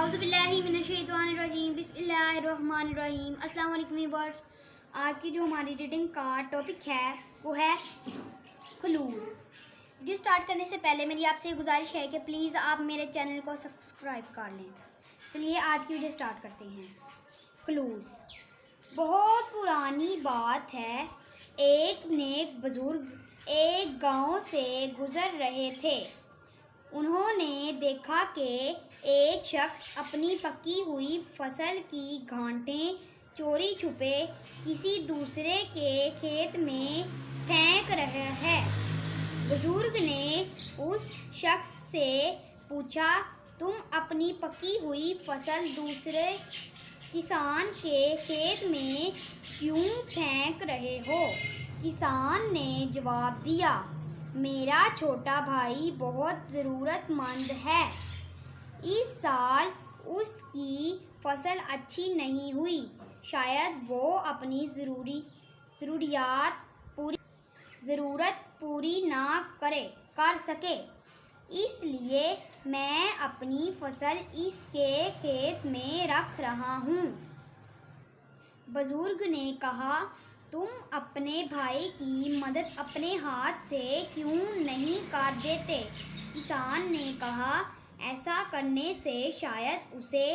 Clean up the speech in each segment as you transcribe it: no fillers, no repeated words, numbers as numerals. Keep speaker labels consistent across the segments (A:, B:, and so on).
A: औज़ुबिल्लाहिमिनश्शैतानिर्रजीम बिस्मिल्लाहिर्रहमानिर्रहीम। अस्सलाम वालेकुम व्यूअर्स। आज की जो हमारी रीडिंग का टॉपिक है वो है खलूस। वीडियो स्टार्ट करने से पहले मेरी आपसे गुजारिश है कि प्लीज़ आप मेरे चैनल को सब्सक्राइब कर लें। चलिए आज की वीडियो स्टार्ट करते हैं। खलूस। बहुत पुरानी बात है, एक नेक बुजुर्ग एक गांव से गुजर रहे थे। उन्होंने देखा कि एक शख्स अपनी पकी हुई फसल की गांठें चोरी छुपे किसी दूसरे के खेत में फेंक रहा है। बुजुर्ग ने उस शख्स से पूछा, तुम अपनी पकी हुई फसल दूसरे किसान के खेत में क्यों फेंक रहे हो? किसान ने जवाब दिया, मेरा छोटा भाई बहुत ज़रूरतमंद है। इस साल उसकी फसल अच्छी नहीं हुई, शायद वो अपनी ज़रूरत पूरी ना कर सके, इसलिए मैं अपनी फसल इसके खेत में रख रहा हूँ। बुजुर्ग ने कहा, तुम अपने भाई की मदद अपने हाथ से क्यों नहीं कर देते? किसान ने कहा, ऐसा करने से शायद उसे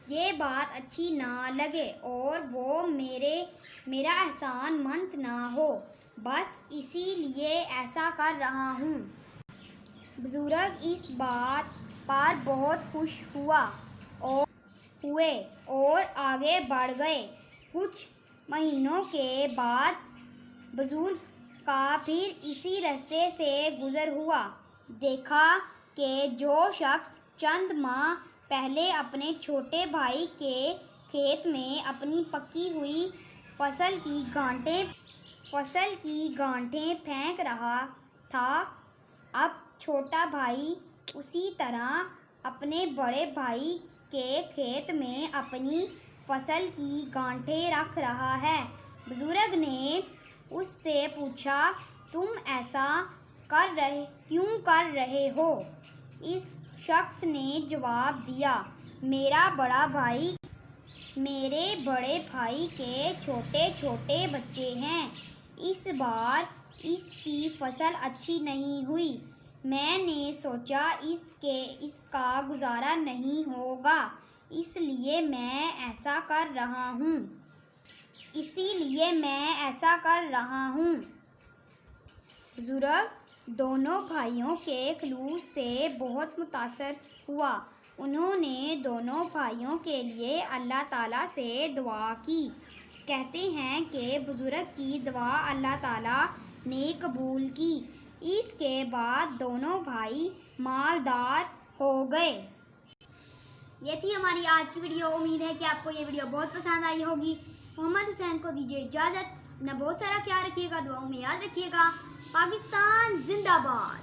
A: ये बात अच्छी ना लगे और वो मेरा एहसानमंद ना हो, बस इसीलिए ऐसा कर रहा हूँ। बुजुर्ग इस बात पर बहुत खुश हुए और आगे बढ़ गए। कुछ महीनों के बाद बुजुर्ग का फिर इसी रास्ते से गुजर हुआ। देखा कि जो शख्स चंद माह पहले अपने छोटे भाई के खेत में अपनी पकी हुई फसल की गांठें फेंक रहा था, अब छोटा भाई उसी तरह अपने बड़े भाई के खेत में अपनी फसल की गांठें रख रहा है। बुजुर्ग ने उससे पूछा, तुम ऐसा क्यों कर रहे हो? इस शख्स ने जवाब दिया, मेरे बड़े भाई के छोटे छोटे बच्चे हैं। इस बार इसकी फसल अच्छी नहीं हुई। मैंने सोचा इसका गुजारा नहीं होगा, इसीलिए मैं ऐसा कर रहा हूँ। बुजुर्ग दोनों भाइयों के खलूस से बहुत मुतासर हुआ। उन्होंने दोनों भाइयों के लिए अल्लाह ताला से दुआ की। कहते हैं कि बुजुर्ग की दुआ अल्लाह ताला ने कबूल की। इसके बाद दोनों भाई मालदार हो गए। ये थी हमारी आज की वीडियो। उम्मीद है कि आपको ये वीडियो बहुत पसंद आई होगी। मोहम्मद हुसैन को दीजिए इजाज़त। अपना बहुत सारा ख्याल रखिएगा, दुआओं में याद रखिएगा। पाकिस्तान जिंदाबाद।